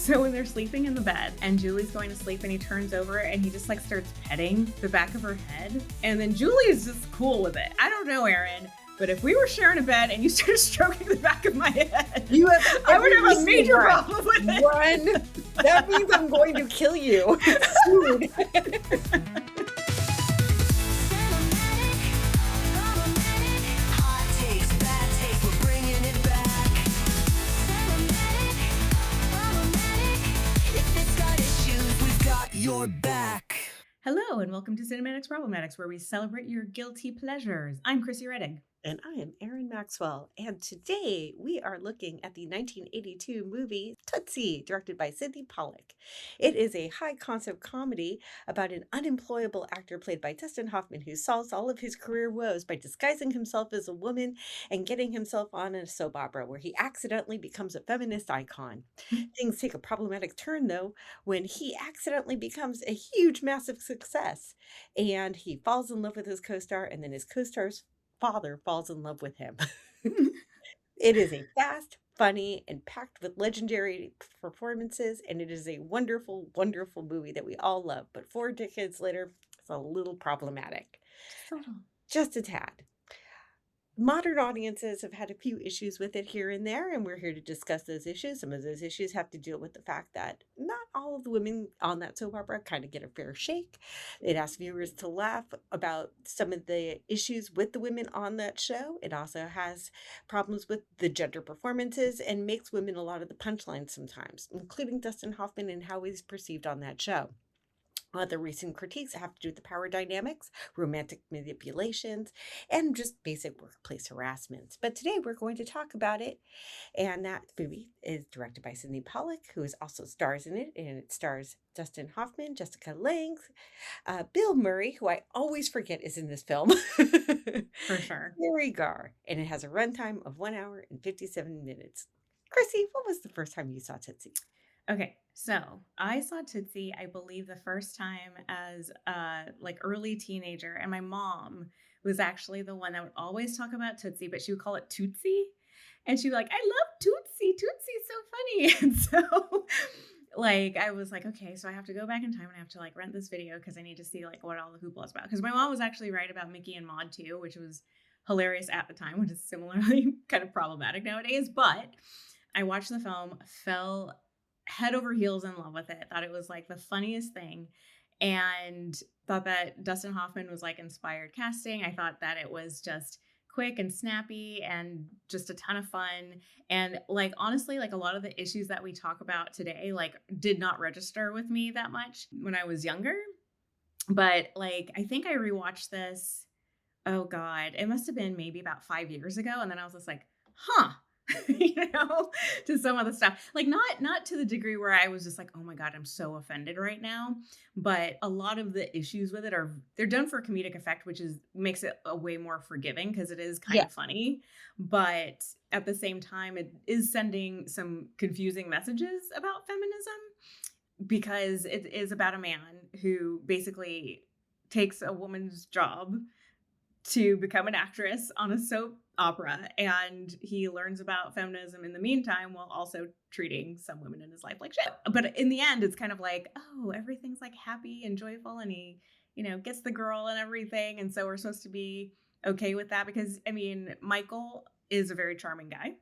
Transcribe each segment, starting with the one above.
So when they're sleeping in the bed and Julie's going to sleep and he turns over and he just like starts petting the back of her head. And then Julie is just cool with it. I don't know, Erin, but if we were sharing a bed and you started stroking the back of my head, I would have a major problem with it. Run. That means I'm going to kill you. Dude. You're back. Hello, and welcome to Cinematics Problematics, where we celebrate your guilty pleasures. I'm Krissie Rettig. And I am Erin Maxwell. And today we are looking at the 1982 movie Tootsie, directed by Sydney Pollack. It is a high concept comedy about an unemployable actor played by Dustin Hoffman who solves all of his career woes by disguising himself as a woman and getting himself on a soap opera where he accidentally becomes a feminist icon. Things take a problematic turn, though, when he accidentally becomes a huge, massive success. And he falls in love with his co-star, and then his co-star's father falls in love with him. It is a fast, funny, and packed with legendary performances, and it is a wonderful, wonderful movie that we all love. But 4 decades later, it's a little problematic. Just a tad. Modern audiences have had a few issues with it here and there, and we're here to discuss those issues. Some of those issues have to deal with the fact that not all of the women on that soap opera kind of get a fair shake. It asks viewers to laugh about some of the issues with the women on that show. It also has problems with the gender performances and makes women a lot of the punchlines sometimes, including Dustin Hoffman and how he's perceived on that show. Other recent critiques have to do with the power dynamics, romantic manipulations, and just basic workplace harassment. But today we're going to talk about it. And that movie is directed by Sydney Pollack, who is also stars in it. And it stars Dustin Hoffman, Jessica Lange, Bill Murray, who I always forget is in this film. For sure. Garr. And it has a runtime of 1 hour and 57 minutes. Krissie, what was the first time you saw Tootsie? Okay, so I saw Tootsie, I believe, the first time as like early teenager, and my mom was actually the one that would always talk about Tootsie, but she would call it Tootsie, and she'd be like, "I love Tootsie. Tootsie's so funny." And so, like, I was like, okay, so I have to go back in time and I have to like rent this video because I need to see like what all the hoopla is about. Because my mom was actually right about Mickey and Maude too, which was hilarious at the time, which is similarly kind of problematic nowadays. But I watched the film, fell head over heels in love with it, thought it was like the funniest thing, and thought that Dustin Hoffman was like inspired casting. I thought that it was just quick and snappy and just a ton of fun. And like, honestly, like a lot of the issues that we talk about today, like did not register with me that much when I was younger. But like, I think I rewatched this, oh God, it must have been maybe about 5 years ago. And then I was just like, huh. To some of the stuff, like not to the degree where I was just like, oh my God, I'm so offended right now. But a lot of the issues with it they're done for comedic effect, which makes it a way more forgiving because it is kind of funny. But at the same time, it is sending some confusing messages about feminism because it is about a man who basically takes a woman's job to become an actress on a soap opera, and he learns about feminism in the meantime while also treating some women in his life like shit. But in the end, it's kind of like, oh, everything's like happy and joyful, and he, gets the girl and everything, and so we're supposed to be okay with that because, I mean, Michael is a very charming guy.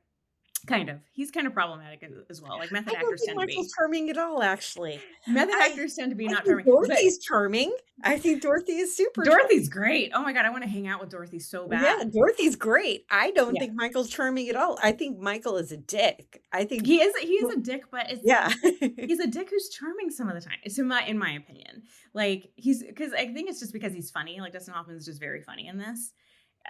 Kind of. He's kind of problematic as well. Like method actors tend to be. Michael's charming at all, actually. Method actors tend to be not charming. Dorothy's charming. I think Dorothy is super Dorothy's great. Oh my God, I want to hang out with Dorothy so bad. Yeah, Dorothy's great. I don't think Michael's charming at all. I think Michael is a dick. I think he is a dick, but he's a dick who's charming some of the time. It's in my opinion. Like because I think it's just because he's funny. Like Dustin Hoffman is just very funny in this.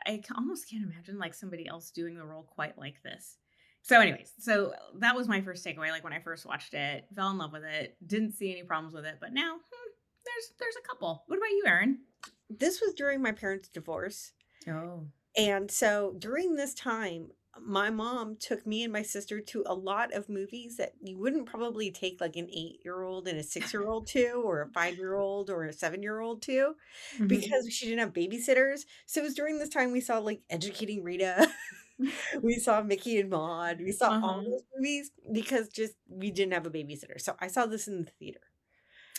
I almost can't imagine like somebody else doing the role quite like this. So anyways, so that was my first takeaway. Like when I first watched it, fell in love with it, didn't see any problems with it. But now there's a couple. What about you, Erin? This was during my parents' divorce. Oh. And so during this time, my mom took me and my sister to a lot of movies that you wouldn't probably take like an 8-year-old and a 6-year-old to, or a 5-year-old or a 7-year-old to, because she didn't have babysitters. So it was during this time we saw like Educating Rita. We saw Mickey and Maude. We saw all Uh-huh. those movies because just we didn't have a babysitter. So I saw this in the theater.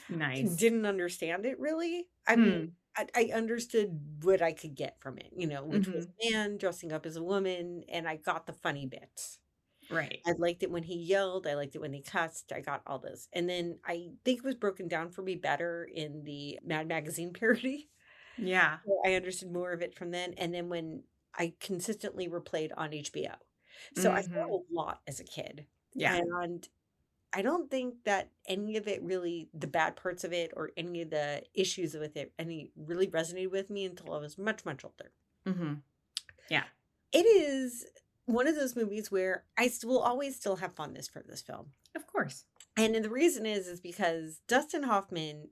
Nice. Didn't understand it really. I mean, Hmm. I understood what I could get from it, which was Mhm. a man dressing up as a woman, and I got the funny bits. Right. I liked it when he yelled. I liked it when he cussed. I got all this. And then I think it was broken down for me better in the Mad Magazine parody. Yeah. So I understood more of it from then. And then when I consistently replayed on HBO. So I saw Mhm. a lot as a kid. Yeah. And I don't think that any of it really, the bad parts of it or any of the issues with it, any really resonated with me until I was much, much older. Mhm. Yeah. It is one of those movies where will always still have fondness for this film. Of course. And then the reason is because Dustin Hoffman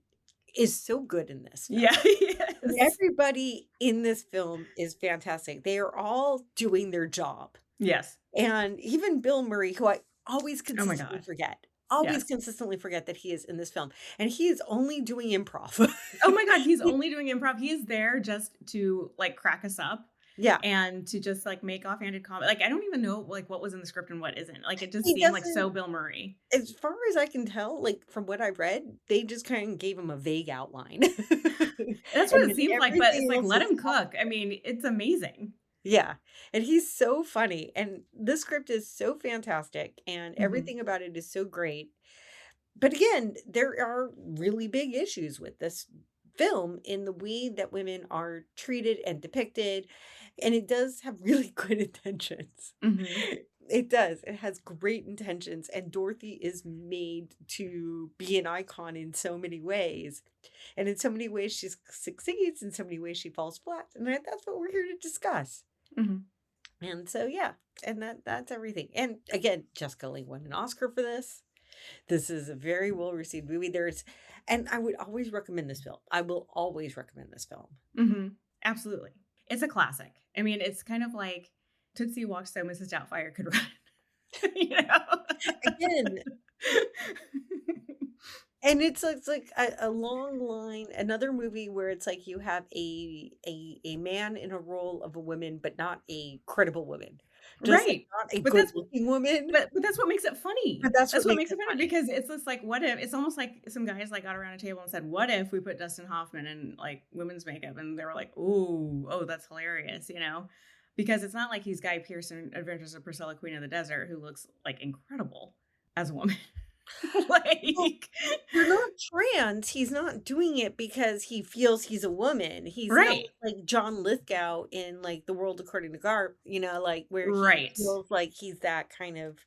is so good in this film. Yeah. Yes. Everybody in this film is fantastic. They are all doing their job. Yes. And even Bill Murray, who I Oh my god. always Yes. consistently forget that he is in this film. And he is only doing improv. Oh my god, he's only doing improv. He is there just to, like, crack us up Yeah. and to just, like, make offhanded comment like, I don't even know, like, what was in the script and what isn't. Like, it just He seemed like doesn't, so Bill Murray. as far as I can tell, like from what I read, they just kind of gave him a vague outline. That's what And it then seems like, but it's everything like, else let is him cook. I mean, it's amazing. yeah, and he's so funny, and this script is so fantastic, and Mhm. everything about it is so great. But again, there are really big issues with this film in the way that women are treated and depicted, and it does have really good intentions. Mhm. It does. It has great intentions, and Dorothy is made to be an icon in so many ways. And in so many ways, she succeeds, in so many ways, she falls flat. And that's what we're here to discuss. Mhm. And so, yeah, and that's everything. And again, Jessica Lange won an Oscar for this. This is a very well received movie. And I would always recommend this film. I will always recommend this film. Mhm. Absolutely. It's a classic. I mean, it's kind of like Tootsie walks so Mrs. Doubtfire could run. You know? Again, and it's like a long line, another movie where it's like you have a man in a role of a woman, but not a credible woman. Just like Right. not a But good that's looking woman, but that's what makes it but funny. that's what That's what makes makes it it funny funny. because it's just like, what if it's almost like some guys, like, got around a table and said, "What if we put Dustin Hoffman in, like, women's makeup?" And they were like, "Ooh, oh, that's hilarious," you know? Because it's not like he's Guy Pearce in Adventures of Priscilla, Queen of the Desert, who looks, like, incredible as a woman. Well, Like you're not trans, he's not doing it because he feels he's a woman. He's not Right. like John Lithgow in, like, The World According to Garr, like, where he Right. feels like he's that kind of,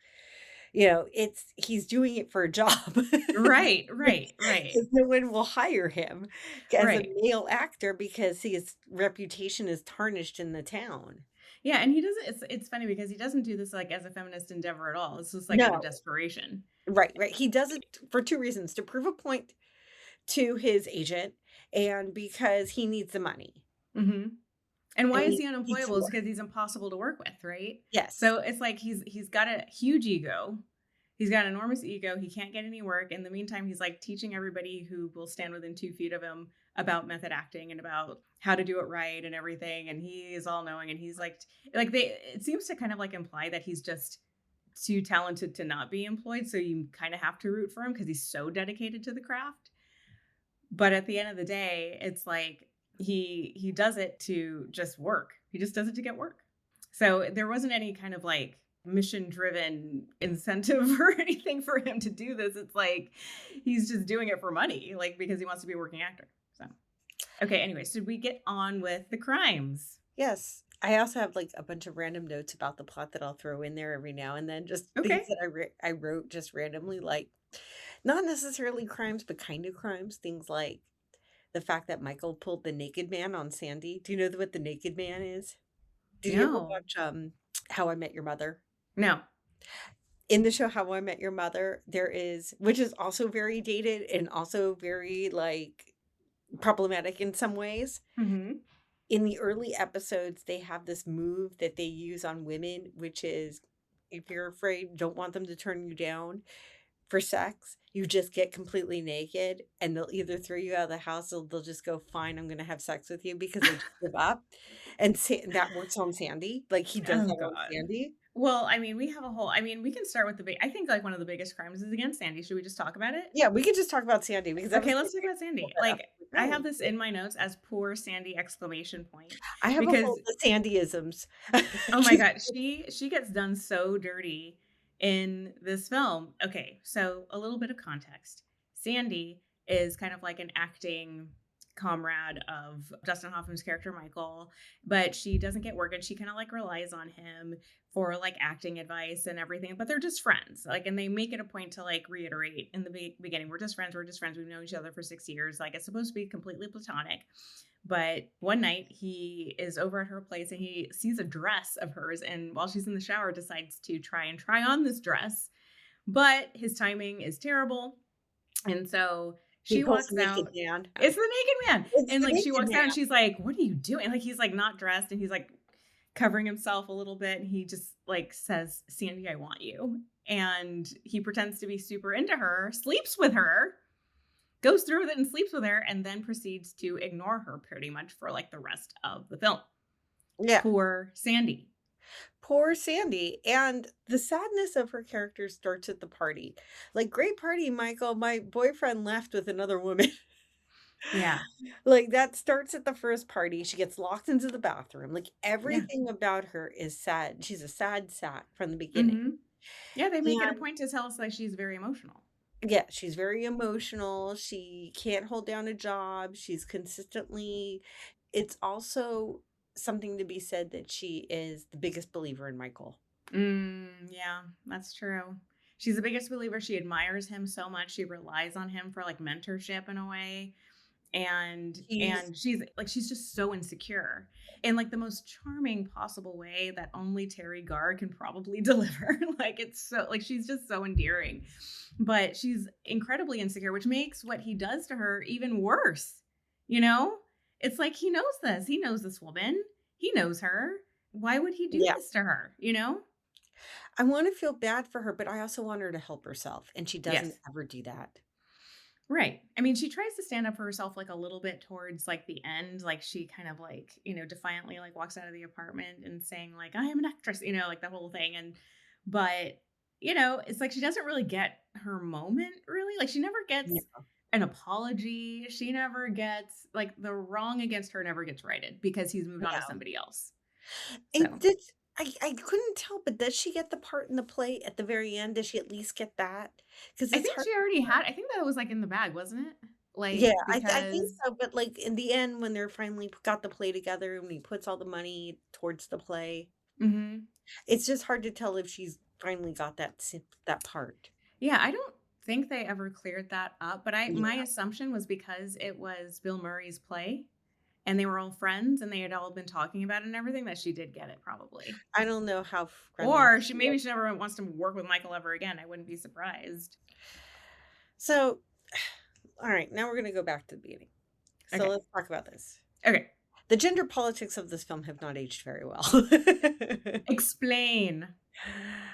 he's doing it for a job. Right, right, right, Because no one will hire him as a right. male actor because his reputation is tarnished in the town. Yeah, and he doesn't it's funny because he doesn't do this, like, as a feminist endeavor at all. It's just, like, out of No. desperation. Right, right. He does it for 2 reasons, to prove a point to his agent and because he needs the money, Mhm. And and why is he he needs unemployable? Is more. because he's impossible to work with, right? Yes. So it's like he's got a huge ego. He's got an enormous ego. He can't get any work. In the meantime, he's like teaching everybody who will stand within 2 feet of him about method acting and about how to do it right and everything. And he is all knowing. And he's like they. It seems to kind of like imply that he's just too talented to not be employed. So you kind of have to root for him because he's so dedicated to the craft. But at the end of the day, it's like he does it to just work. He just does it to get work. So there wasn't any kind of like mission driven incentive or anything for him to do this. It's like he's just doing it for money, like because he wants to be a working actor. So okay, anyway, so we get on with the crimes. Yes. I also have, like, a bunch of random notes about the plot that I'll throw in there every now and then, just things Okay. that I wrote just randomly, like, not necessarily crimes, but kind of crimes, things like the fact that Michael pulled the naked man on Sandy. Do you know what the naked man is? Did you ever No. watch, How I Met Your Mother? No. In the show How I Met Your Mother, there is, which is also very dated and also very, like, problematic in some ways. Hmm. In the early episodes, they have this move that they use on women, which is if you're afraid, don't want them to turn you down, for sex, you just get completely naked and they'll either throw you out of the house or they'll just go, "Fine, I'm gonna have sex with you," because they just give up. And that works on Sandy, like, he does Oh that on god. Sandy. Well, I mean, we have a whole I mean, we can start with the big I think, like, one of the biggest crimes is against Sandy. Should we just talk about it? Yeah, we could just talk about Sandy because that was Okay, my let's talk favorite about Sandy. moment. Like, I No, have this in my notes as "poor Sandy!" exclamation point I have a whole because the Sandyisms. oh my god, she gets done so dirty in this film. Okay, so a little bit of context. Sandy is kind of like an acting comrade of Dustin Hoffman's character Michael, but she doesn't get work and she kind of like relies on him for like acting advice and everything, but they're just friends. Like and they make it a point to like reiterate in the beginning, we're just friends, we're just friends. We've known each other for 6 years. Like it's supposed to be completely platonic. But one night he is over at her place and he sees a dress of hers. And while she's in the shower, decides to try on this dress. But his timing is terrible. And so He she pulls walks the naked out. man. It's the naked man. It's And the like she naked walks out man. and she's like, "What are you doing?" Like he's like not dressed and he's like covering himself a little bit. And he just like says, "Sandy, I want you." And he pretends to be super into her, sleeps with her, goes through with it and sleeps with her, and then proceeds to ignore her pretty much for like the rest of the film. Yeah, Poor Sandy. poor Sandy, and the sadness of her character starts at the party. Like, "Great party, Michael, my boyfriend left with another woman." Yeah. Like, that starts at the first party, she gets locked into the bathroom, like, Yeah. everything about her is sad. She's a sad sack from the beginning, Hmm. Yeah, they make it a and point to tell us that she's very emotional. yeah, she's very emotional, she can't hold down a job, she's consistently it's also something to be said that she is the biggest believer in Michael. Yeah, that's true. She's the biggest believer. She admires him so much. She relies on him for like mentorship in a way. He's And she's just so insecure in like the most charming possible way that only Terry Garr can probably deliver. Like it's so like she's just so endearing, but she's incredibly insecure, which makes what he does to her even worse. You know, it's like he knows this woman, he knows her. Why would he do yeah. this to her, you know? I wanna feel bad for her, but I also want her to help herself, and she doesn't Yes. ever do that. Right. I mean, she tries to stand up for herself like a little bit towards like the end. Like she kind of like, defiantly like walks out of the apartment and saying like, "I am an actress," like that whole thing. But, it's like she doesn't really get her moment really. Like she never gets No. an apology. She never gets like the wrong against her never gets righted because he's moved on to No. somebody else. And So did I couldn't tell, but does she get the part in the play at the very end? Does she at least get that? Because I it's think hard she already had, I think that was like in the bag, wasn't it? Yeah, Like, I think because, so, but, like, in the end, when they're finally got the play together and he puts all the money towards the play, mhm. it's just hard to tell if she's finally got that part. Yeah, I don't think they ever cleared that up, but my Yeah, assumption was because it was Bill Murray's play and they were all friends and they had all been talking about it and everything that she did get it probably. I don't know how friendly Or she was. she never wants to work with Michael ever again. I wouldn't be surprised. So, alright, now we're gonna go back to the beginning. So Okay. let's talk about this. Okay. The gender politics of this film have not aged very well. Explain.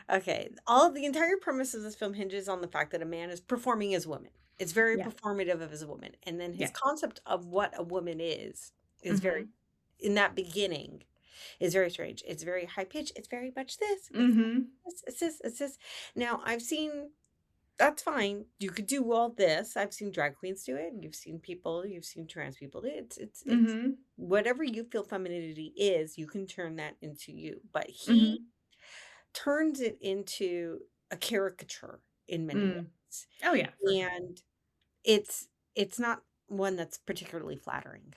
Okay, all the entire premise of this film hinges on the fact that a man is performing as a woman. It's very Yeah. performative of as a woman, and then his Yeah. concept of what a woman is very Mhm. in that beginning is very strange. It's very high pitched. It's very much this. It's Mhm. this. It's this. It's this. Now I've seen that's fine. You could do all this. I've seen drag queens do it. You've seen trans people do it. It's Mhm. whatever you feel femininity is, you can turn that into you. But he Mhm. turns it into a caricature in many Mm. ways. Oh yeah, for sure. And it's not one that's particularly flattering.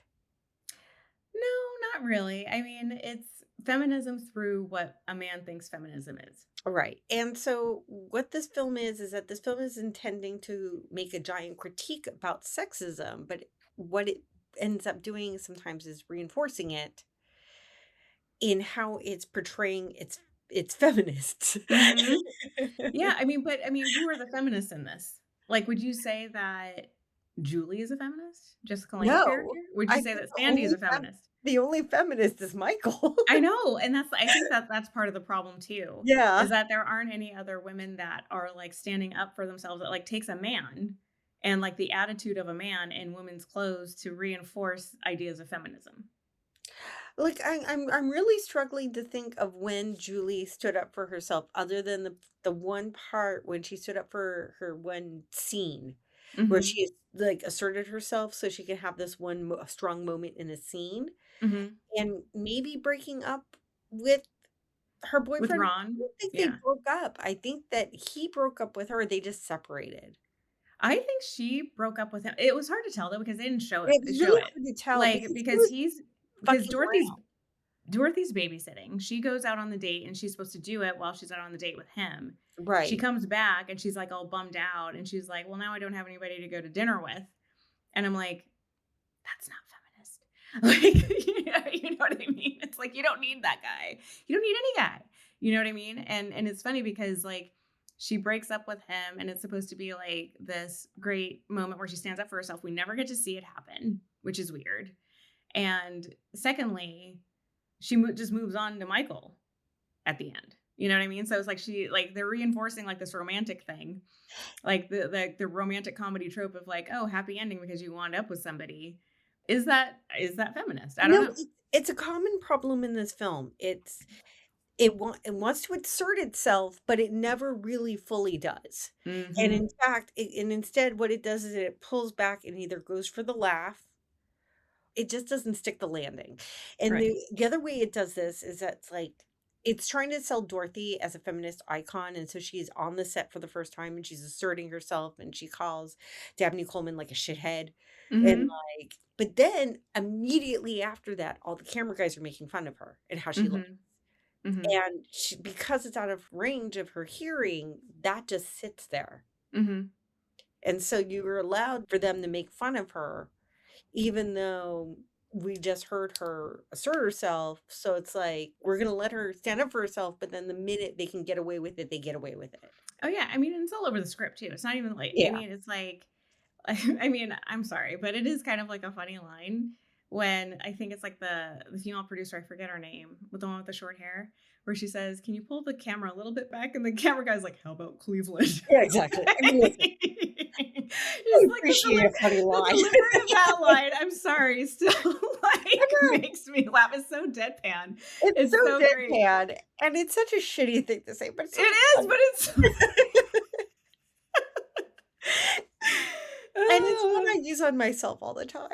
No, not really. I mean, it's feminism through what a man thinks feminism is. Right. And so what this film is that this film is intending to make a giant critique about sexism, but what it ends up doing sometimes is reinforcing it in how it's portraying its feminists. Mhm. Yeah, I mean, who are the feminists in this? Like, would you say that Julie is a feminist? Jessica Lange's No, character? Would you I say think that the Sandy is only a feminist? the only feminist is Michael. I know, and I think that that's part of the problem too, is Yeah. that there aren't any other women that are, like, standing up for themselves that, like, takes a man and, like, the attitude of a man in women's clothes to reinforce ideas of feminism. Like, I'm really struggling to think of when Julie stood up for herself other than the one part when she stood up for her one scene where Mhm, she, like, asserted herself so she could have this one strong moment in a scene, mhm. and maybe breaking up with her With boyfriend. I Ron? don't think they Yeah. broke up. I think that he broke up with her, they just separated. I think she broke up with him. It was hard to tell though because they didn't It was show really it. hard to tell Like, because he because was he's because fucking Dorothy's babysitting. She goes out on the date and she's supposed to do it while she's out on the date with him. around. She Right. comes back and she's like all bummed out and she's like, "Well, now I don't have anybody to go to dinner with." And I'm like, "That's not feminist." Like, you know what I mean? It's like you don't need that guy. You don't need any guy. You know what I mean? And it's funny because like she breaks up with him and it's supposed to be like this great moment where she stands up for herself. We never get to see it happen, which is weird. And secondly, just moves on to Michael at the end. You know what I mean? So it's like they're reinforcing like this romantic thing, like the romantic comedy trope of like, oh, happy ending because you wound up with somebody. Is that feminist? I don't No, know. it's a common problem in this film. It wants to assert itself, but it never really fully does. And Hmm. in fact, and instead what it does is it pulls back and either goes for the laugh. It just doesn't stick the landing. And Right. the other way it does this is that it's like it's trying to sell Dorothy as a feminist icon, and so she's on the set for the first time, and she's asserting herself, and she calls Dabney Coleman, like, a shithead, and, Hmm. like but then immediately after that, all the camera guys are making fun of her and how she looks, Hmm. Hmm. and she because it's out of range of her hearing, that just sits there, Hmm. and so you were allowed for them to make fun of her even though we just heard her assert herself, so it's like, we're gonna let her stand up for herself, but then the minute they can get away with it, they get away with it. Oh yeah, I mean it's all over the script too. It's not even like I Yeah. mean it's like I mean, I'm sorry, but it is kind of like a funny line when I think it's like the female producer, I forget her name, with the one with the short hair, where she says, "Can you pull the camera a little bit back?" And the camera guy's like, "How about Cleveland?" Yeah, exactly. I mean, listen, I Just like appreciate a funny the line. delivery of that line, I'm sorry, still I like know, makes me laugh. It's so deadpan. it's so It's so great. deadpan, and it's such a shitty thing to say, but it's It so is, funny. but it's And it's one Ah. I use on myself all the time.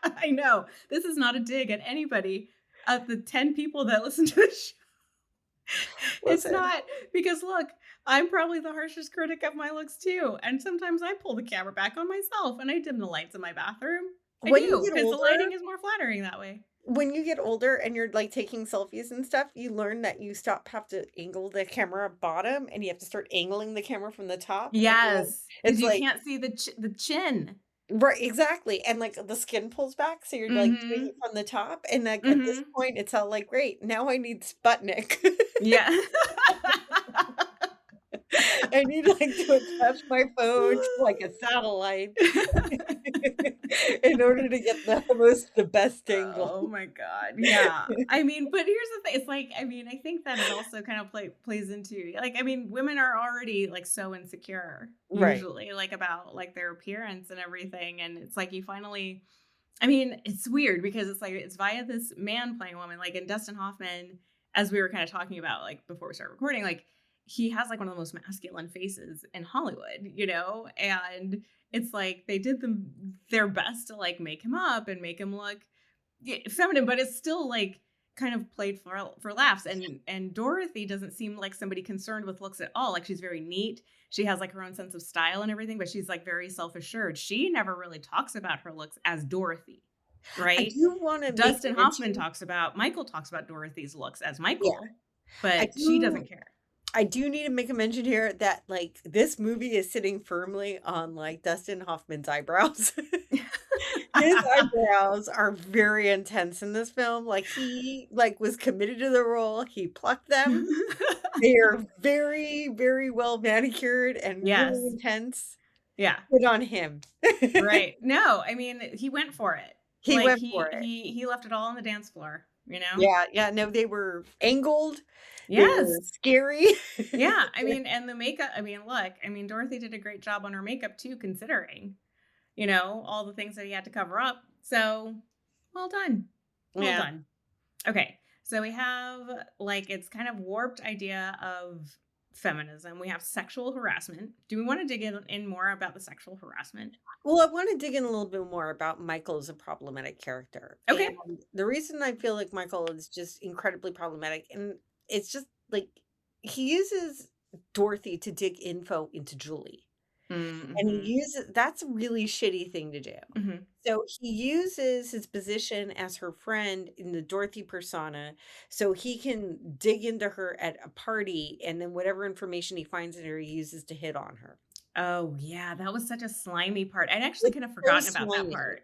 I know. This is not a dig at anybody of the 10 people that listen to this show. It's Listen, not because look, I'm probably the harshest critic of my looks too. And sometimes I pull the camera back on myself and I dim the lights in my bathroom. I when you do get because the older lighting is more flattering that way. and you're, like, taking selfies and stuff, you learn that you stop have to angle the camera bottom, and you have to start angling the camera from the top, and you're like Yes, because it's you like can't see the chin. right, exactly, and, like, the skin pulls back, so you're, like, doing it Mhm. from the top, and, like, at this Mhm. point, it's all like, "Great, now I need Sputnik." Yeah. I need, like, to attach my phone to, like, a satellite in order to get the best angle. Oh my god, yeah. I mean, but here's the thing, it's like, I mean, I think that it also kind of plays into like, I mean, women are already, like, so insecure Right. usually, like, about, like, their appearance and everything, and it's like you finally I mean, it's weird because it's like it's via this man playing a woman, like, in Dustin Hoffman, as we were kinda talking about, like, before we started recording, like, he has, like, one of the most masculine faces in Hollywood, you know? And it's like they did their best to, like, make him up and make him look feminine, but it's still, like, kind of played for laughs, and Dorothy doesn't seem like somebody concerned with looks at all, like, she's very neat, she has, like, her own sense of style and everything, but she's, like, very self-assured. She never really talks about her looks as Dorothy, I right? do wanna make Dustin Hoffman mention talks about Michael talks about Dorothy's looks as yeah, Michael, I but she do doesn't care. I do need to make a mention here that, like, this movie is sitting firmly on, like, Dustin Hoffman's eyebrows. His eyebrows are very intense in this film, like, he, like, was committed to the role, he plucked them. They are very, very well manicured and really Yes. intense. Yeah. Good on him. Right. No, I mean, he went for it. He Like, went he for it. he he left it all on the dance floor, you know? Yeah, yeah, no, they were angled, they were Yes. scary. Yeah, I mean, and the makeup, I mean, look, I mean, Dorothy did a great job on her makeup too, considering, all the things that he had to cover up. So, well done. Well Yeah. done. Okay. So we have like it's kind of warped idea of feminism. We have sexual harassment. Do we want to dig in more about the sexual harassment? Well, I wanna dig in a little bit more about Michael as a problematic character, Okay. and the reason I feel like Michael is just incredibly problematic, and it's just, like, he uses Dorothy to dig info into Julie, and he Mm-hmm. uses that's a really shitty thing to do. Mm-hmm. So he uses his position as her friend in the Dorothy persona so he can dig into her at a party, and then whatever information he finds in her, he uses to hit on her. Oh yeah, that was such a slimy part. I'd actually It's kind of so forgotten about that slimy. part.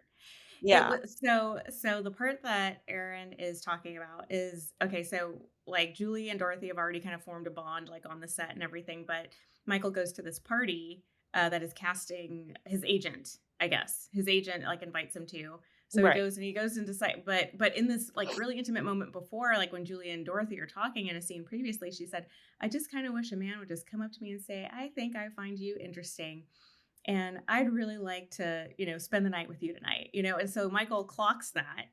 It Yeah, was so the part that Erin is talking about is okay, so like Julie and Dorothy have already kind of formed a bond like on the set and everything, but Michael goes to this party that is casting his agent, I guess. His agent like invites him to. So right. he goes into sight, but in this like really intimate moment before, like when Julie and Dorothy are talking in a scene previously, she said, I just kind of wish a man would just come up to me and say, I think I find you interesting and I'd really like to, spend the night with you tonight, And so Michael clocks that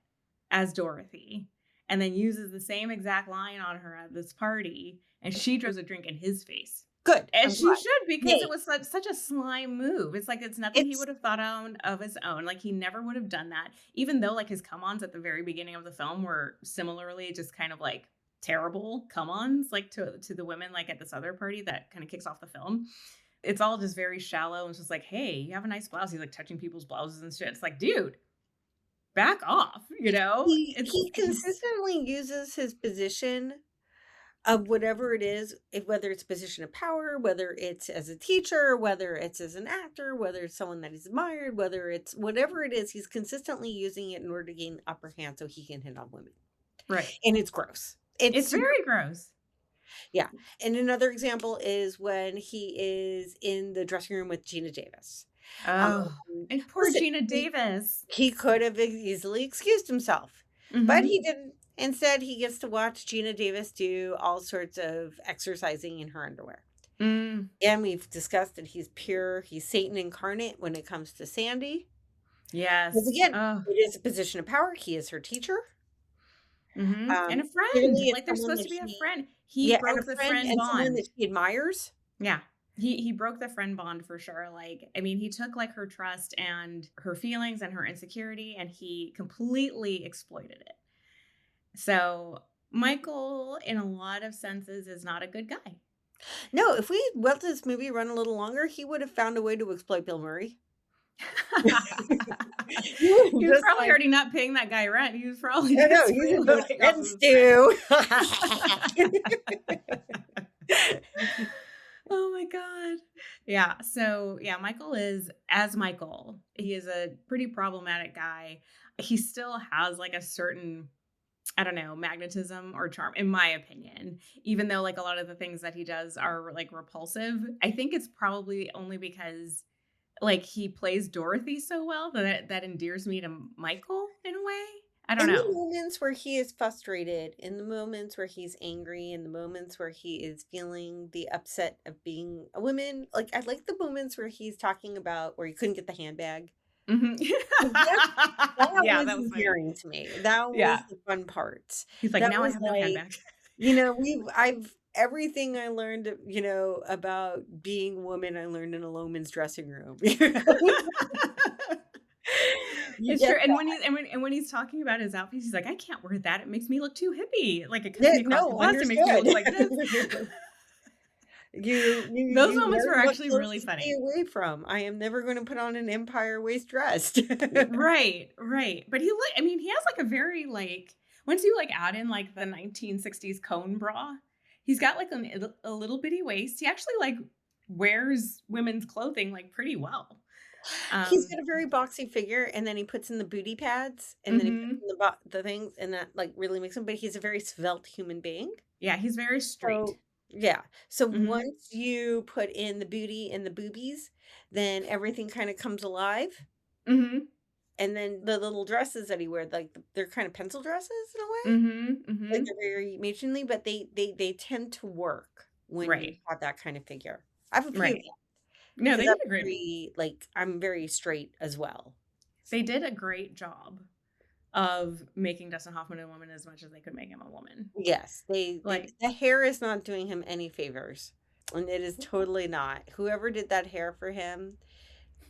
as Dorothy and then uses the same exact line on her at this party and she throws a drink in his face. Good, And I'm she glad. should because it Yay. was such a slime move. It's like it's nothing he It's would have thought on of his own. Like he never would have done that. Even though like his come-ons at the very beginning of the film were similarly just kind of like terrible come-ons like to the women like at this other party that kind of kicks off the film. It's all just very shallow and it's just like, "Hey, you have a nice blouse." He's like touching people's blouses and shit. It's like, "Dude, back off," you know? he He's consistently uses his position of whatever it is, if whether it's a position of power, whether it's as a teacher, whether it's as an actor, whether it's someone that he's admired, whether it's whatever it is, he's consistently using it in order to gain upper hand so he can hit on women. right. And it's gross. It's It's super very gross. yeah. And another example is when he is in the dressing room with Gina Davis. Um, Oh, and poor listen, Gina Davis. he could have easily excused himself, but he Mhm. didn't. Instead, he gets to watch Gina Davis do all sorts of exercising in her underwear. Mm, And we've discussed that he's Satan incarnate when it comes to Sandy. Because yes. again, Oh, it is a position of power. He is her teacher. and a friend. Clearly, it's Like, they're someone supposed that to be a he, friend. He yeah, and a broke the friend friend and someone bond. that he admires. Yeah. He broke the friend bond for sure. Like, I mean, he took like her trust and her feelings and her insecurity and he completely exploited it. So, Michael in a lot of senses is not a good guy. No, if we let this movie run a little longer, he would have found a way to exploit Bill Murray. He would have He was just probably like, already not paying that guy rent. He was probably I know, just he's doing freeloading off rent of and his rent. stew. Oh my god. Yeah, so, yeah, Michael is as Michael, he is a pretty problematic guy. He still has, like, a certain, I don't know, magnetism or charm, in my opinion, even though, like, a lot of the things that he does are, like, repulsive. I think it's probably only because, like, he plays Dorothy so well that endears me to Michael in a way? I don't In the know. moments where he is frustrated, in the moments where he's angry, in the moments where he is feeling the upset of being a woman, like, I like the moments where he's talking about where he couldn't get the handbag. Mhm. Like, that Yeah, was that was funny. endearing to me. That was Yeah. the fun part. He's like, That "Now I was have no like, handbag." I've everything I learned, about being a woman, I learned in a Loman's dressing room. You It's get true, and when he's talking about his outfits, he's like, "I can't wear that, it makes me look too hippie, like, it cuts that me across the no, bust, it makes me understood. look like this." You Those you moments were learn what actually clothes really to stay funny. away from. I am never gonna put on an empire waist dress. Right, right, but I mean, he has, like, a very, like once you, like, add in, like, the 1960s cone bra, he's got, like, a little bitty waist. He actually, like, wears women's clothing, like, pretty well. He's Um got a very boxy figure, and then he puts in the booty pads, and then he puts Mhm. in the things, and that, like, really makes him but he's a very svelte human being. Yeah, he's very So straight. yeah. So Mhm. once you put in the booty and the boobies, then everything kinda comes alive. Mhm. And then the little dresses that he wears, like, they're kind of pencil dresses in a way. Mhm, Like, mhm. they're very matronly, but they tend to work when you Right, have that kind of figure. I have a few of right. them No, because they did a great I'm very straight as well. they did a great job of making Dustin Hoffman a woman as much as they could make him a woman. Yes, they Like the hair is not doing him any favors, and it is totally not. Whoever did that hair for him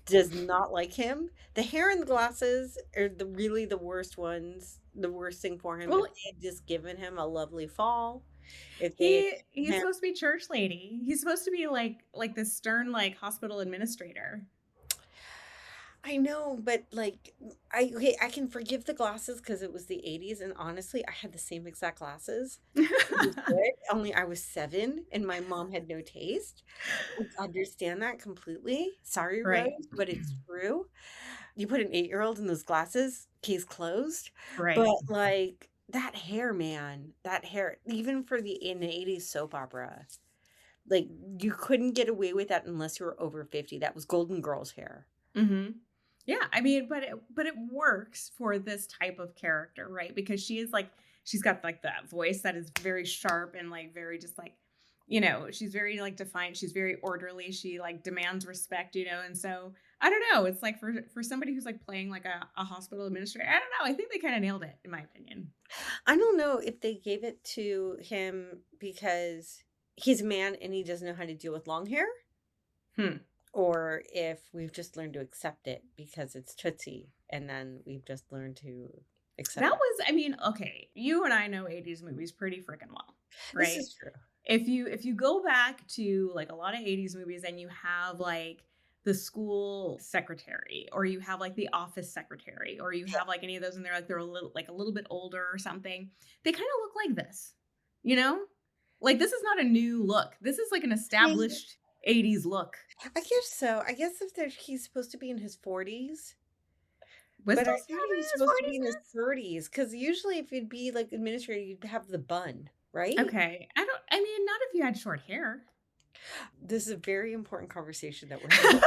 does not like him. The hair and the glasses are the worst ones, the worst thing for him. If well, they had just given him a lovely fall, if they had he's given him supposed to be church lady. He's supposed to be like this stern, like, hospital administrator. I know, but, like, I can forgive the glasses because it was the '80s, and honestly, I had the same exact glasses. It was good, only I was 7 and my mom had no taste. I understand that completely. Sorry, Right. Rose, but it's true. You put an 8-year-old in those glasses, case closed. Right. But, like, that hair, man, that hair, even for the in the '80s soap opera, like, you couldn't get away with that unless you were over 50. That was Golden Girls hair. Mhm. Yeah, I mean, but it works for this type of character, right? Because she is like she's got like that voice that is very sharp and like very just like she's very like defiant, she's very orderly, she like demands respect, and so I don't know, it's like for somebody who's like playing like a hospital administrator, I don't know, I think they kind of nailed it in my opinion. I don't know if they gave it to him because he's a man and he doesn't know how to deal with long hair, Hmm. or if we've just learned to accept it because it's Tootsie, and then we've just learned to accept That it. was I mean, okay, you and I know 80s movies pretty freaking well, This right? is true. If you go back to like a lot of 80s movies and you have like the school secretary or you have like the office secretary or you Yeah. have like any of those and they're a little bit older or something, they kind of look like this. You know? Like this is not a new look. This is like an I mean, established 80s look. I guess so. I guess if he's supposed to be in his 40s, Was but I Dustin thought he Hoffman was in his supposed to 40s be in his 30s because usually if you'd be like administrator, you'd have the bun, now? right? Okay. I mean, not if you had short hair. This is a very important conversation that we're having.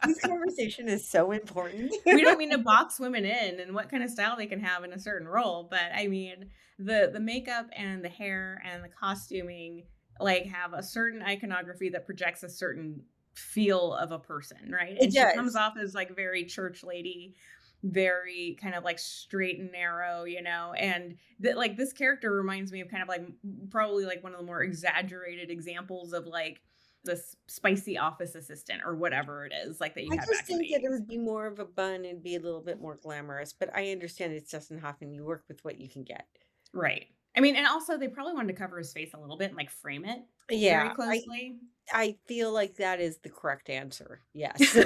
This conversation is so important. We don't mean to box women in and what kind of style they can have in a certain role, but I mean the makeup and the hair and the costuming like have a certain iconography that projects a certain feel of a person, right? It And she comes does. off as like very church lady, very kind of like straight and narrow, and like this character reminds me of kind of like probably like one of the more exaggerated examples of like this spicy office assistant or whatever it is like that you I had just back in the think that it 80s. would be more of a bun and be a little bit more glamorous, but I understand it's Dustin Hoffman, you work with what you can get. Right. I mean, and also they probably wanted to cover his face a little bit and like frame it very Yeah, closely. I feel like that is the correct answer, yes.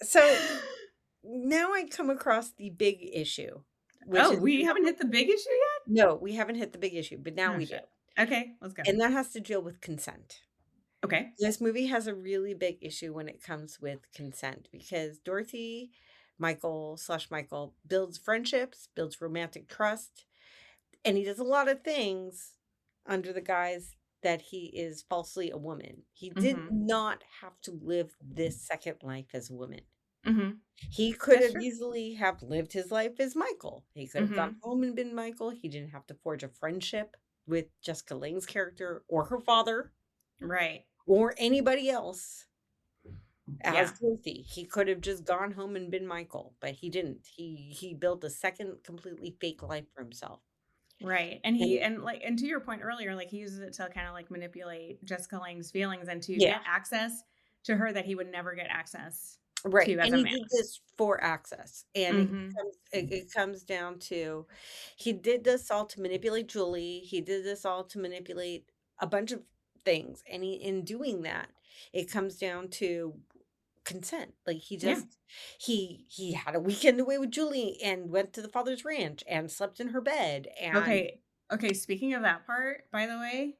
So, now I come across the big issue, which Oh, is we the haven't number hit the big issue yet? no, we haven't hit the big issue, but now Oh we do, shit. Okay, let's go. and that has to deal with consent. Okay. This movie has a really big issue when it comes with consent because Dorothy, Michael builds friendships, builds romantic trust, and he does a lot of things under the guise that he is falsely a woman. He did Mhm. not have to live this second life as a woman. Mhm. He could That's have true. easily have lived his life as Michael. He could have gone Mhm. home and been Michael. He didn't have to forge a friendship with Jessica Lange's character or her father Right. or anybody else as Yeah. Dorothy. He could have just gone home and been Michael, but he didn't. He built a second completely fake life for himself. Right. And And and to your point earlier, like he uses it to kind of like manipulate Jessica Lange's feelings and to yeah, get access to her that he would never get access right. to as And a he man. did this for access. And Mhm. it comes down to he did this all to manipulate Julie. He did this all to manipulate a bunch of things. And in doing that, it comes down to consent. Like Yeah. he had a weekend away with Julie and went to the father's ranch and slept in her bed and Okay. Okay, speaking of that part, by the way,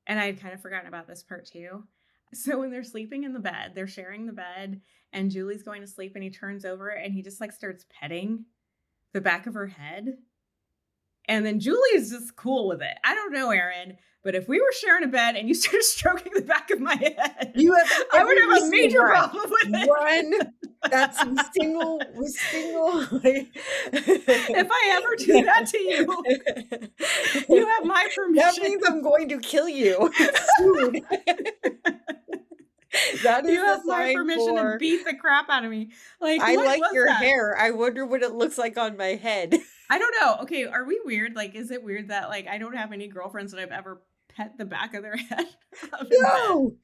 and I had kind of forgotten about this part too. So when they're sleeping in the bed, they're sharing the bed, and Julie's going to sleep, and he turns over and he just like starts petting the back of her head. And then Julie is just cool with it. I don't know, Erin, but if we were sharing a bed and you started stroking the back of my head, You have I would every have a reason to major run. problem with it. Run. That's single. If I ever do that to you have my That permission. means I'm going to kill you soon. That is You the have my sign permission to for beat the crap out of me. Like, I what like was your that? hair. I wonder what it looks like on my head. I don't know. Okay, are we weird? Like, is it weird that like I don't have any girlfriends that I've ever pet the back of their head up in bed? No,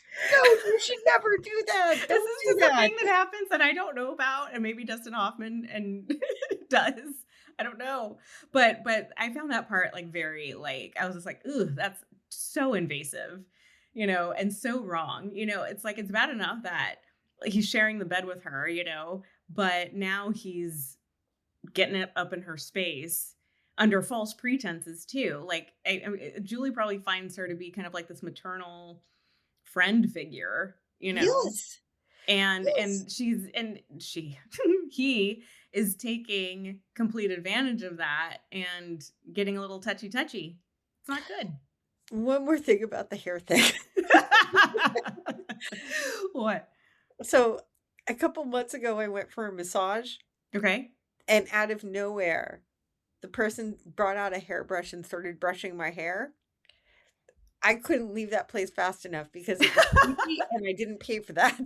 you should never do that. Is Don't this do just a that. thing that happens that I don't know about, and maybe Dustin Hoffman and does? I don't know, but I found that part like very like I was just like, ooh, that's so invasive, and so wrong. It's like it's bad enough that like, he's sharing the bed with her, but now he's getting it up in her space under false pretenses too. Like Julie probably finds her to be kind of like this maternal friend figure, Yes. and Yes. she he is taking complete advantage of that and getting a little touchy. It's not good. One more thing about the hair thing. What? So a couple months ago, I went for a massage, Okay. and out of nowhere, the person brought out a hairbrush and started brushing my hair. I couldn't leave that place fast enough because it was creepy and I didn't pay for that.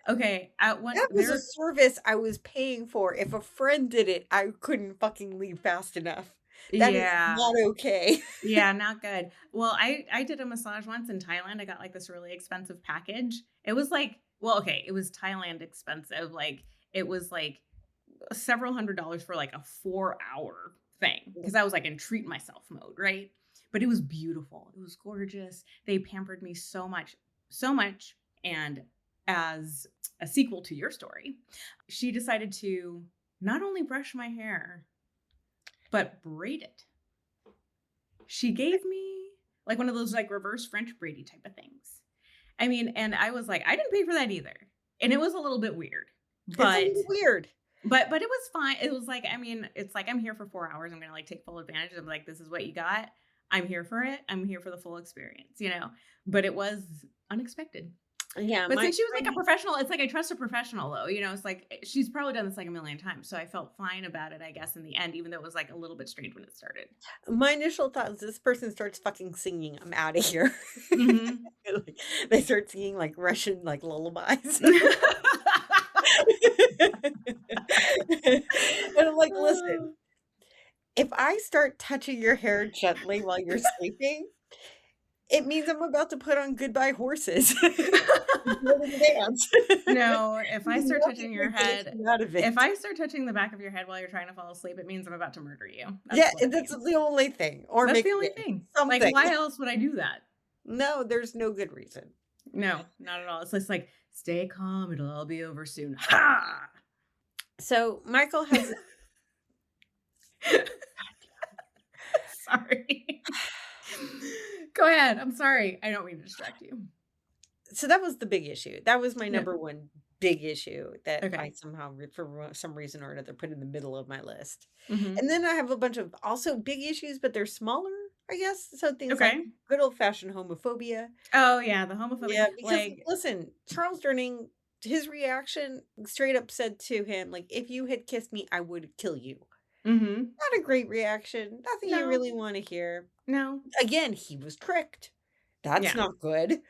Okay. At one That was a service I was paying for. If a friend did it, I couldn't fucking leave fast enough. That is Yeah. not okay. Yeah, not good. Well, I did a massage once in Thailand. I got like this really expensive package. It was like, well, okay, it was Thailand expensive. Like it was like several $100s for like a 4-hour thing because I was like in treat myself mode, right? But it was beautiful. It was gorgeous. They pampered me so much, so much. And as a sequel to your story, she decided to not only brush my hair, but braid it. She gave me like one of those like reverse French braidy type of things. I mean, and I was like, I didn't pay for that either. And it was a little bit weird. But It's a little weird. But it was fine. It was like, I mean, it's like I'm here for 4 hours. I'm gonna like take full advantage of like this is what you got. I'm here for it. I'm here for the full experience, But it was unexpected. Yeah, But since she was like a professional, it's like I trust a professional though. It's like she's probably done this like a million times. So I felt fine about it, I guess, in the end, even though it was like a little bit strange when it started. my initial thought is this person starts fucking singing, I'm out of here. Mm-hmm. Like, they start singing like Russian like lullabies. And I'm like, listen, if I start touching your hair gently while you're sleeping, it means I'm about to put on Goodbye Horses. No, if I start touching your head, out of it. if I start touching the back of your head while you're trying to fall asleep, it means I'm about to murder you. Yeah, that's the only thing. Or that's make the only thing. something. Like, why else would I do that? No, there's no good reason. No, not at all. It's just like, stay calm. It'll all be over soon. Ha! So Michael has. Sorry. Go ahead. I'm sorry. I don't mean to distract you. So that was the big issue. That was my number one big issue that Okay. I somehow, for some reason or another, put in the middle of my list. Mm-hmm. And then I have a bunch of also big issues, but they're smaller, I guess. So things Okay. like good old-fashioned homophobia. Oh, yeah, the homophobia. Yeah, because listen, Charles Durning, his reaction straight up said to him, like, if you had kissed me, I would kill you. Mm-hmm. Not a great reaction. Nothing you really want to hear. No. Again, he was tricked. That's not good.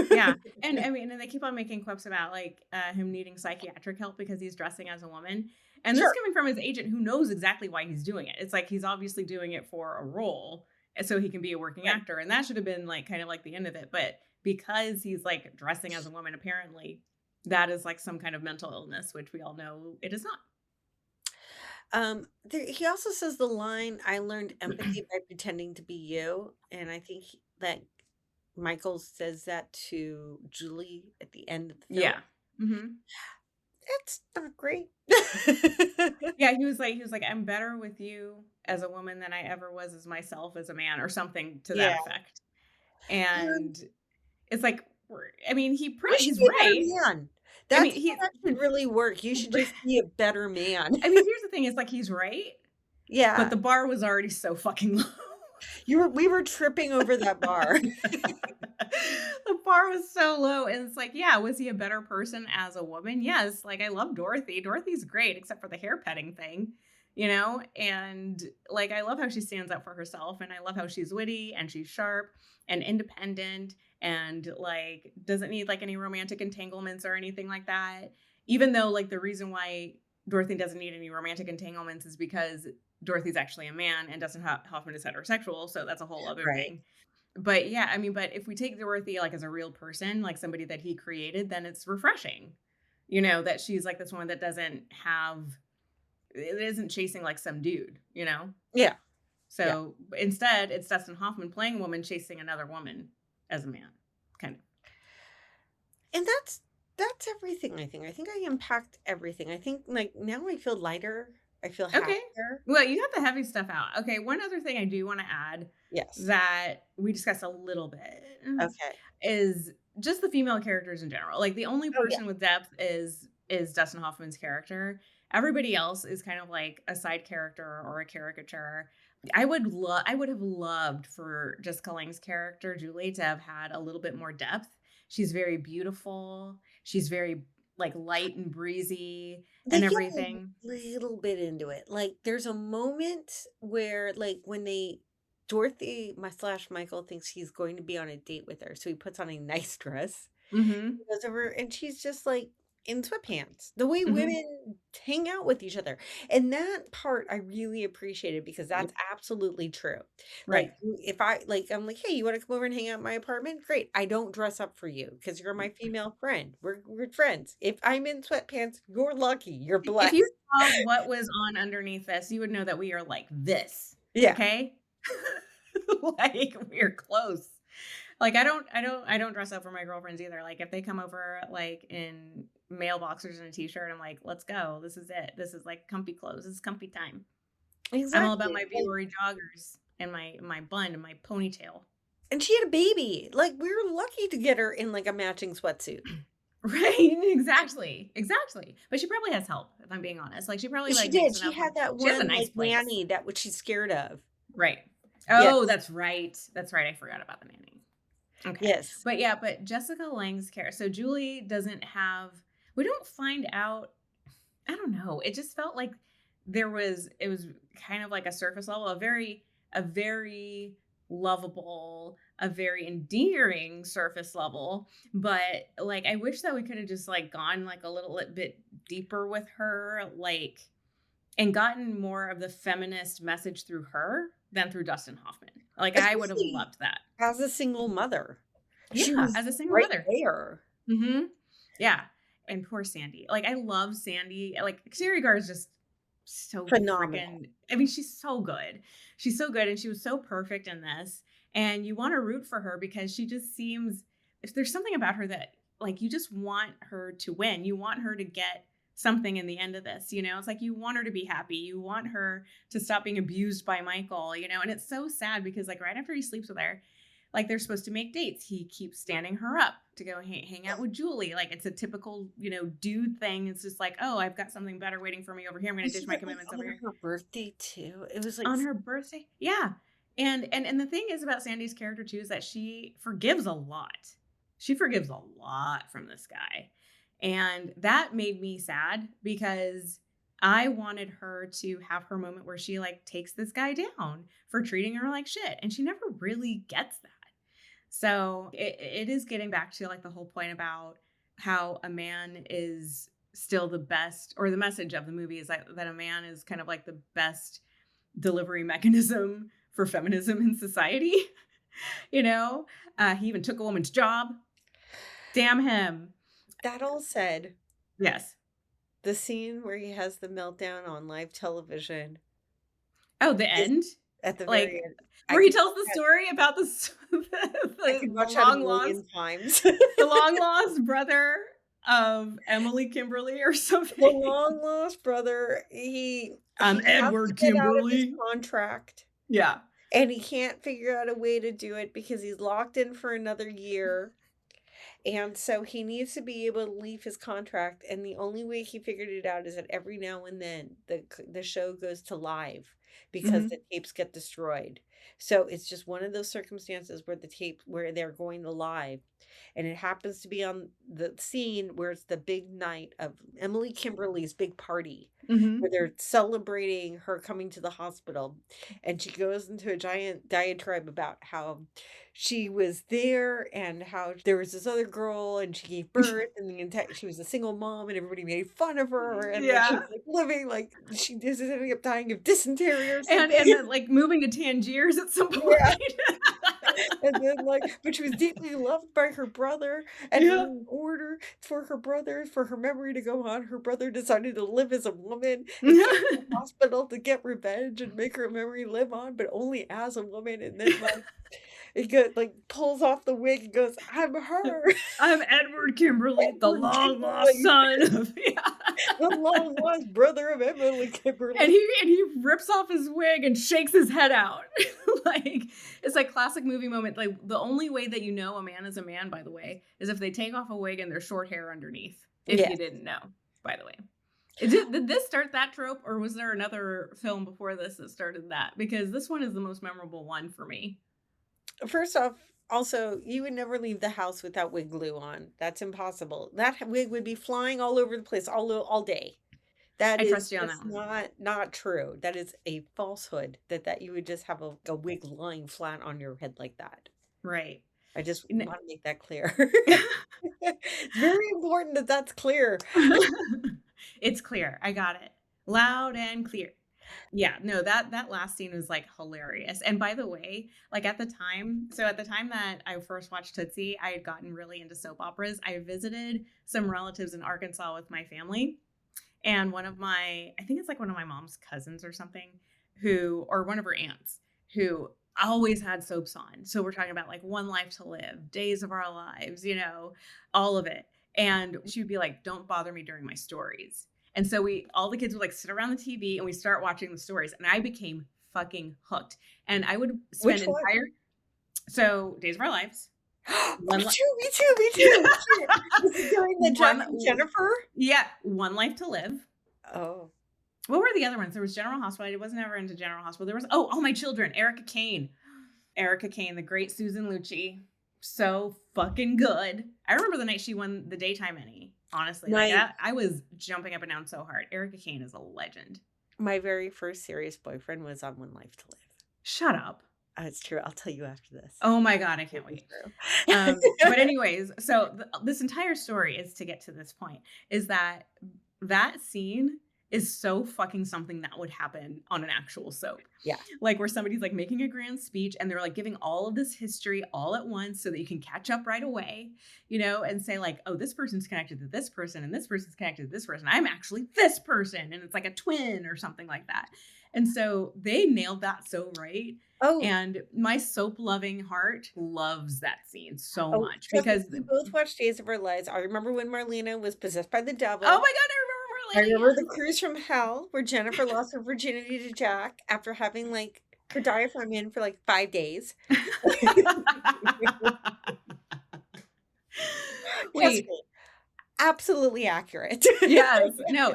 Yeah. And I mean, and they keep on making quips about like him needing psychiatric help because he's dressing as a woman. And this is coming from his agent who knows exactly why he's doing it. It's like he's obviously doing it for a role so he can be a working actor. And that should have been like kind of like the end of it. But because he's like dressing as a woman, apparently that is like some kind of mental illness, which we all know it is not. He also says the line, I learned empathy by pretending to be you. And I think that Michael says that to Julie at the end of the film. Yeah. Mm-hmm. It's not great. Yeah, he was like, I'm better with you as a woman than I ever was as myself as a man, or something to that effect. And it's like, I mean, he's right. Man. That's that should really work. You should just be a better man. I mean, here's the thing: it's like he's right, Yeah. but the bar was already so fucking low. We were tripping over that bar. The bar was so low, and it's like, yeah, was he a better person as a woman? Yes, like, I love Dorothy. Dorothy's great, except for the hair petting thing, you know? And, like, I love how she stands up for herself, and I love how she's witty, and she's sharp, and independent, and, like, doesn't need, like, any romantic entanglements or anything like that. Even though, like, the reason why Dorothy doesn't need any romantic entanglements is because Dorothy's actually a man and Dustin Hoffman is heterosexual, so that's a whole other Right. thing. But yeah, I mean, but if we take Dorothy like as a real person, like somebody that he created, then it's refreshing. You know, that she's like this one that doesn't have it isn't chasing like some dude, you know? Yeah. Yeah. So instead, it's Dustin Hoffman playing a woman chasing another woman as a man. Kind of. And that's everything, I think. I think I unpacked everything. I think, like, now I feel lighter. I feel Okay. happier. Well, you got the heavy stuff out. Okay, one other thing I do want to add Yes. that we discussed a little bit Okay. is just the female characters in general. Like the only Oh, yeah. person with depth is Dustin Hoffman's character. Everybody else is kind of like a side character or a caricature. I would have loved for Jessica Lange's character, Julie, to have had a little bit more depth. She's very beautiful. She's very like light and breezy They and get a everything. little bit into it. Like, there's a moment where, like, when Dorothy, my slash Michael, thinks he's going to be on a date with her, so he puts on a nice dress. Mhm. He goes over and she's just, like, in sweatpants, the way Mhm. women hang out with each other, and that part I really appreciated because that's Yep. absolutely true. Like, Right. if I'm like, "Hey, you wanna come over and hang out at my apartment? Great. I don't dress up for you because 'cause you're my female friend. We're friends. If I'm in sweatpants, you're lucky. You're If you blessed." saw what was on underneath this, you would know that we are like this, Yeah. okay? Like, we're close. Like, I don't dress up for my girlfriends either. Like, if they come over, like, in male boxers and a t-shirt, I'm like, "Let's go. This is it. This is, like, comfy clothes. This is comfy time." I'm all about Exactly. my Like, Biore joggers and my bun and my ponytail. and she had a baby. Like, we were lucky to get her in, like, a matching sweatsuit. Right, exactly, exactly. But she probably has help, if I'm being honest. Like, she probably, She like, makes did. She enough money. had that She has a one, nice like, place. nanny that what she's scared of. Right. Oh, Yes. that's right. That's right, I forgot about the nanny. Okay. Yes. But yeah, but Jessica Lange's character so Julie doesn't have we don't find out I don't know, it just felt like it was kind of like a surface level, a very lovable, a very endearing surface level, but, like, I wish that we could have just, like, gone, like, a little bit deeper with her, like, and gotten more of the feminist message through her than through Dustin Hoffman. Like, I would have Especially loved that. as a single mother. She Yeah, was as a single right mother. there. Mhm. Yeah, and poor Sandy. Like, I love Sandy. Like, Sherry Garr is just so Phenomenal. freaking I mean, she's so good. She's so good, and she was so perfect in this, and you wanna root for her because she just seems if there's something about her that, like, you just want her to win. You want her to get something in the end of this, you know? It's like you want her to be happy. You want her to stop being abused by Michael, you know? And it's so sad because, like, right after he sleeps with her, like they're supposed to make dates. He keeps standing her up to go hang out with Julie. Like it's a typical, you know, dude thing. It's just like, oh, I've got something better waiting for me over here. I'm going to ditch Wasn't my it, like, commitments over on here her birthday too? It was, like, on her birthday. Yeah, and the thing is about Sandy's character too is that she forgives a lot. She forgives a lot from this guy, and that made me sad because I wanted her to have her moment where she like takes this guy down for treating her like shit, and she never really gets that. So it is getting back to like the whole point about how a man is still the best, or the message of the movie is that a man is kind of like the best delivery mechanism for feminism in society. You know, he even took a woman's job. Damn him. that all said, Yes. the scene where he has the meltdown on live television Oh, the is end, at the very like end. I where he could tells the watch story about I could the watch that a long million lost times. the long lost brother of Emily Kimberly or The something. long lost brother, I'm he has to Edward get out of his Kimberly. contract, Yeah. and he can't figure out a way to do it because he's locked in for another year, and so he needs to be able to leave his contract, and the only way he figured it out is that every now and then the show goes to live, because the Mhm. tapes get destroyed. So it's just one of those circumstances where where they're going live, and it happens to be on the scene where it's the big night of Emily Kimberly's big party, where Mhm. they're celebrating her coming to the hospital, and she goes into a giant diatribe about how she was there and how there was this other girl and she gave birth and she was a single mom and everybody made fun of her, and then Yeah. she's like living like she is ending up dying of dysentery or And something. then, like, moving to Tangiers at some Yeah. point. And then, like, but she was deeply loved by her brother, and then Yeah. in order for her brother, for her memory to go on, her brother decided to live as a woman and came to the hospital to get revenge and make her memory live on, but only as a woman. And then, like, it got like pulls off the wig and goes, "I'm her, I'm Edward Kimberly, the Edward long lost Kimberly, son of yeah. the long lost brother of Emily And Kimberly." he rips off his wig and shakes his head out. Like, it's like classic movie moment. Like, the only way that you know a man is a man, by the way, is if they take off a wig and there's short hair underneath, if you Yes. didn't know, by the way. Did this start that trope, or was there another film before this that started that? Because this one is the most memorable one for me. First off, also, you would never leave the house without wig glue on. That's impossible. That wig would be flying all over the place all day. That I is trust you on that just one. not true. That is a falsehood that you would just have a wig lying flat on your head like that. Right. I just N- want to make that clear. It's very important that that's clear. It's clear. I got it. Loud and clear. Yeah, no, that last scene was, like, hilarious, and by the way, like, at the time that I first watched Tootsie, I had gotten really into soap operas. I visited some relatives in Arkansas with my family, and I think it's, like, one of my mom's cousins or something, or one of her aunts, who always had soaps on. So we're talking about, like, One Life to Live, Days of Our Lives, all of it, and she would be like, "Don't bother me during my stories." And so all the kids would like sit around the TV and we start watching the stories. And I became fucking hooked. And I would spend Which one? so Days of Our Lives, Me one, li- too, me too, me too. Shit. This is during the Jack one, and Jennifer? yeah, One Life to Live. Oh. What were the other ones? There was General Hospital. I wasn't ever into General Hospital. There was, All My Children, Erica Kane. Erica Kane, the great Susan Lucci. So fucking good. I remember the night she won the daytime Emmy. Honestly, like My I was jumping up and down so hard. Erica Kane is a legend. my very first serious boyfriend was on One Life to Live. Shut up. It's true. I'll tell you after this. Oh my God, I can't It was wait. true. But anyways, so this entire story is to get to this point, is that scene is so fucking something that would happen on an actual soap. Yeah. Like where somebody's like making a grand speech and they're like giving all of this history all at once so that you can catch up right away, and say like, oh, this person's connected to this person and this person's connected to this person. I'm actually this person. And it's like a twin or something like that. And so they nailed that so right. Oh, And my soap loving heart loves that scene so oh, much trust me, because, we both watched Days of Our Lives. I remember when Marlena was possessed by the devil. oh my God, I I remember remember Marlena. the cruise from hell where Jennifer lost her virginity to Jack after having like her diaphragm in for like 5 days. Trust Wait, me, absolutely accurate. yes. No,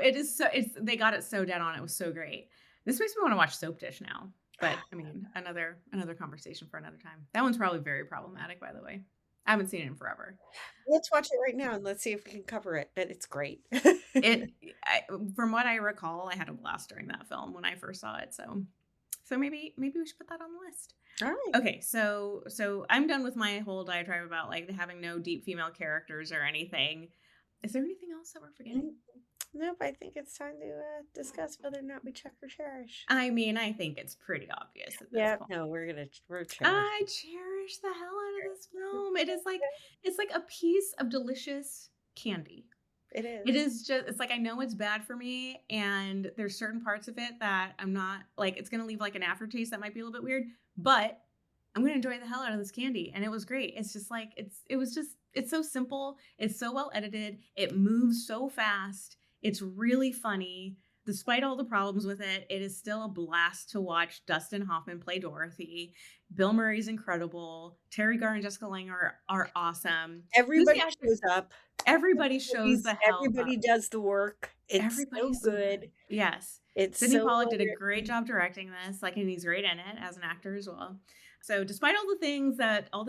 they got it so dead on. It was so great. This makes me want to watch Soap Dish now. But I mean, another conversation for another time. That one's probably very problematic, by the way. I haven't seen it in forever. Let's watch it right now and let's see if we can cover it. But it's great. From what I recall, I had a blast during that film when I first saw it. So maybe we should put that on the list. All right. Okay, so I'm done with my whole diatribe about like having no deep female characters or anything. Is there anything else that we're forgetting? Nope, I think it's time to discuss whether or not we check or cherish. I mean, I think it's pretty obvious at this Yeah, point. no, we're cherish. I cherish the hell out of this film. It's like a piece of delicious candy. It is. It is just, it's like, I know it's bad for me, and there's certain parts of it that I'm not, like, it's going to leave, like, an aftertaste that might be a little bit weird, but I'm going to enjoy the hell out of this candy, and it was great. It's just, like, it's so simple, it's so well edited, it moves so fast, it's really funny. Despite all the problems with it, it is still a blast to watch Dustin Hoffman play Dorothy. Bill Murray's incredible. Terry Garr and Jessica Lange are awesome. Everybody Lucy Ashton- shows up. Everybody shows the hell up. Everybody does the work. It's so Everybody's so good. good. Yes. It's Sydney so Pollack well did a great written. job directing this, like, and he's great in it as an actor as well. So despite all the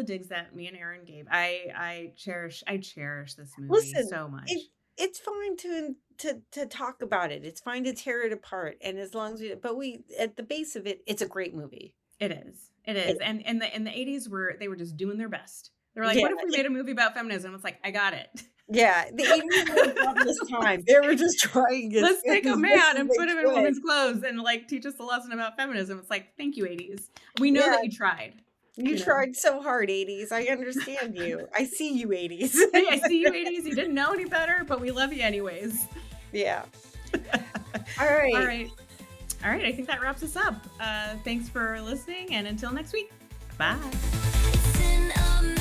digs that me and Erin gave, I cherish this movie Listen, so it much. it's fine to talk about it. It's fine to tear it apart, and as long as we at the base of it, it's a great movie. It is. It It is. And in the 80s they were just doing their best. They were like, Yeah, "What if we made a movie about feminism?" It's like, "I got it." yeah, the '80s were a godless time. They were just trying Let's take a as best man as and they put him in could. women's clothes and, like, teach us a lesson about feminism. It's like, "Thank you, 80s. We know Yeah, that you tried." you You know? tried so hard, '80s. I understand you. I see you, '80s. "Hey, I see you, 80s. You didn't know any better, but we love you anyways." Yeah. All All right. right. All right, I think that wraps us up. Thanks for listening, and until next week. Bye. It's in a